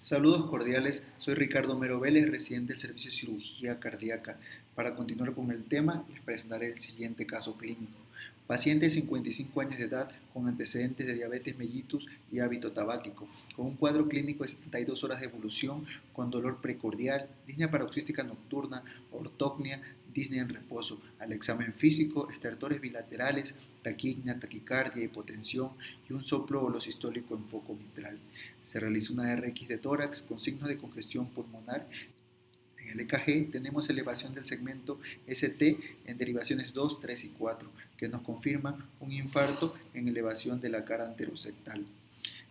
Saludos cordiales, soy Ricardo Mero Vélez, residente del Servicio de Cirugía Cardíaca. Para continuar con el tema, les presentaré el siguiente caso clínico. Paciente de 55 años de edad con antecedentes de diabetes mellitus y hábito tabáquico, con un cuadro clínico de 72 horas de evolución, con dolor precordial, disnea paroxística nocturna, ortopnia, disnea en reposo. Al examen físico, estertores bilaterales, taquipnea, taquicardia, hipotensión y un soplo holosistólico en foco mitral. Se realiza una RX de tórax con signos de congestión pulmonar. En el EKG tenemos elevación del segmento ST en derivaciones 2, 3 y 4, que nos confirman un infarto en elevación de la cara anterosectal.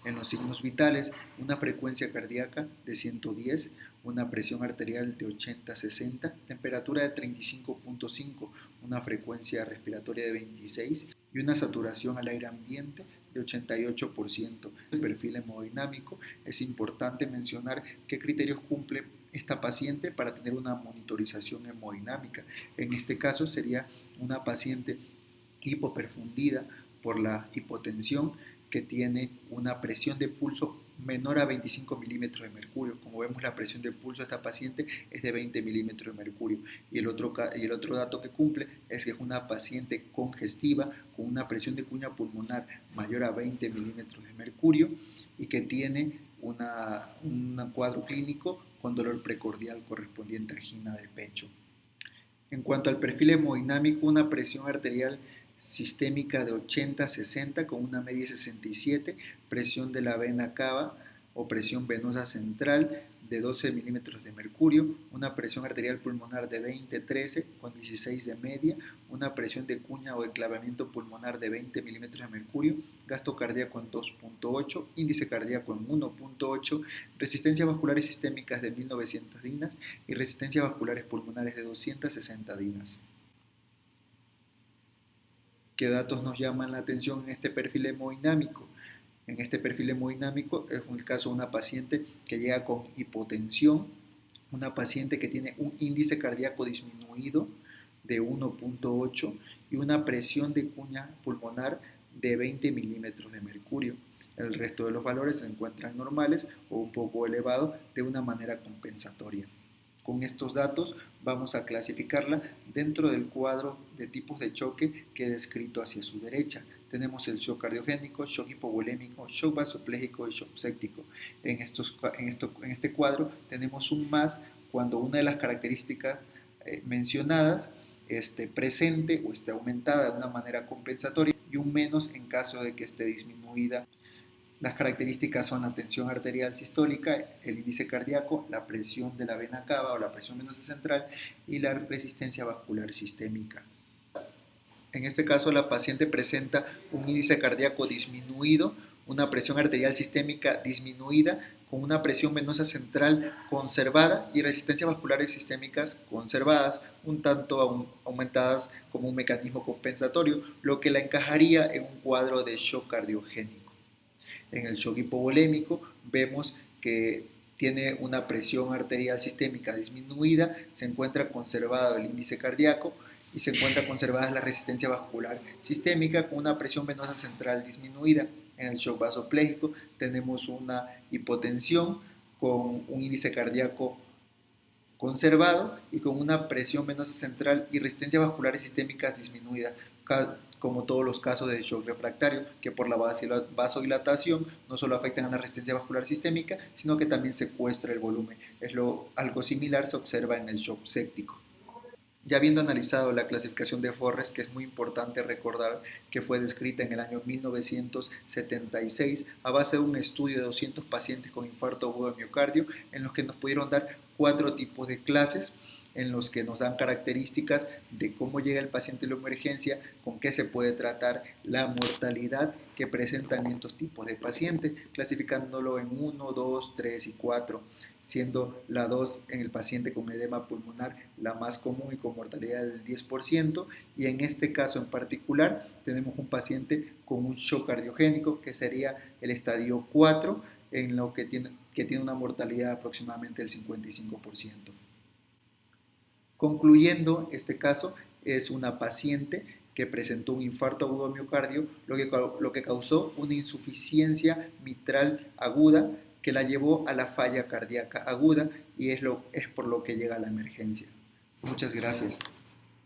En los signos vitales, una frecuencia cardíaca de 110, una presión arterial de 80-60, temperatura de 35.5, una frecuencia respiratoria de 26 y una saturación al aire ambiente de 88%. El perfil hemodinámico, es importante mencionar qué criterios cumple esta paciente para tener una monitorización hemodinámica. En este caso sería una paciente hipoperfundida por la hipotensión, que tiene una presión de pulso menor a 25 milímetros de mercurio. Como vemos, la presión de pulso de esta paciente es de 20 milímetros de mercurio. Y el otro dato que cumple es que es una paciente congestiva con una presión de cuña pulmonar mayor a 20 milímetros de mercurio y que tiene un cuadro clínico con dolor precordial correspondiente a angina de pecho. En cuanto al perfil hemodinámico, una presión arterial sistémica de 80-60 con una media de 67, presión de la vena cava o presión venosa central de 12 milímetros de mercurio, una presión arterial pulmonar de 20-13 con 16 de media, una presión de cuña o enclavamiento pulmonar de 20 milímetros de mercurio, gasto cardíaco en 2.8, índice cardíaco en 1.8, resistencia vasculares sistémicas de 1900 dinas y resistencia vasculares pulmonares de 260 dinas. ¿Qué datos nos llaman la atención en este perfil hemodinámico? En este perfil hemodinámico es el caso de una paciente que llega con hipotensión, una paciente que tiene un índice cardíaco disminuido de 1.8 y una presión de cuña pulmonar de 20 milímetros de mercurio. El resto de los valores se encuentran normales o un poco elevados de una manera compensatoria. Con estos datos vamos a clasificarla dentro del cuadro de tipos de choque que he descrito hacia su derecha. Tenemos el shock cardiogénico, shock hipovolémico, shock vasopléjico y shock séptico. En este cuadro tenemos un más cuando una de las características mencionadas esté presente o esté aumentada de una manera compensatoria y un menos en caso de que esté disminuida. Las características son la tensión arterial sistólica, el índice cardíaco, la presión de la vena cava o la presión venosa central y la resistencia vascular sistémica. En este caso, la paciente presenta un índice cardíaco disminuido, una presión arterial sistémica disminuida, con una presión venosa central conservada y resistencias vasculares sistémicas conservadas, un tanto aumentadas como un mecanismo compensatorio, lo que la encajaría en un cuadro de shock cardiogénico. En el shock hipovolémico vemos que tiene una presión arterial sistémica disminuida, se encuentra conservado el índice cardíaco y se encuentra conservada la resistencia vascular sistémica con una presión venosa central disminuida. En el shock vasopléjico tenemos una hipotensión con un índice cardíaco conservado y con una presión venosa central y resistencia vasculares sistémicas disminuida, como todos los casos de shock refractario, que por la vasodilatación no solo afectan a la resistencia vascular sistémica, sino que también secuestra el volumen. Algo similar se observa en el shock séptico. Ya habiendo analizado la clasificación de Forrest, que es muy importante recordar que fue descrita en el año 1976 a base de un estudio de 200 pacientes con infarto agudo de miocardio, en los que nos pudieron dar 4 tipos de clases, en los que nos dan características de cómo llega el paciente a la emergencia, con qué se puede tratar, la mortalidad que presentan estos tipos de pacientes, clasificándolo en 1, 2, 3 y 4, siendo la 2 en el paciente con edema pulmonar la más común y con mortalidad del 10%, y en este caso en particular tenemos un paciente con un shock cardiogénico que sería el estadio 4, en lo que tiene una mortalidad aproximadamente del 55%. Concluyendo, este caso es una paciente que presentó un infarto agudo de miocardio, lo que causó una insuficiencia mitral aguda que la llevó a la falla cardíaca aguda y es por lo que llega a la emergencia. Muchas gracias.